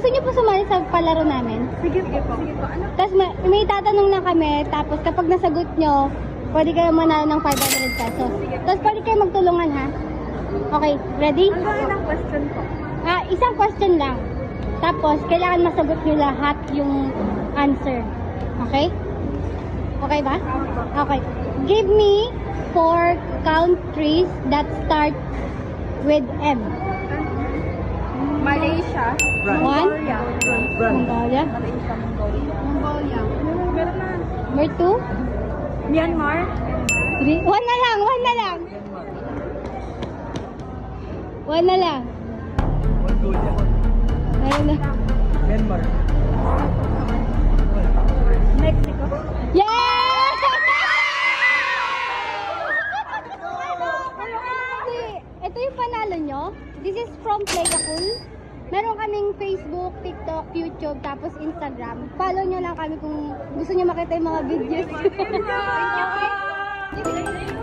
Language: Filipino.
Gusto niyo po sumali sa palaro namin? Sige po. Ano? Tapos may tatanong na kami, tapos kapag nasagot nyo, pwede kayo manalo ng 500 pesos. Tapos pwede kayo magtulungan ha. Okay, ready? Hanggang ilang question po? Isang question lang. Tapos, kailangan masagot nyo lahat yung answer. Okay? Okay ba? Okay. Give me 4 countries that start with M. Malaysia. One. Mongolia. Mongolia. Malaysia, Mongolia. Meron na. Number 2. Myanmar. 3. One na lang. One na lang. One na lang. Ayun na. Myanmar. Mexico. Yeah! Ito yung panalo nyo. This is from Playakul. Meron kaming Facebook, TikTok, YouTube, tapos Instagram. Follow nyo lang kami kung gusto nyo makita yung mga videos. Thank you.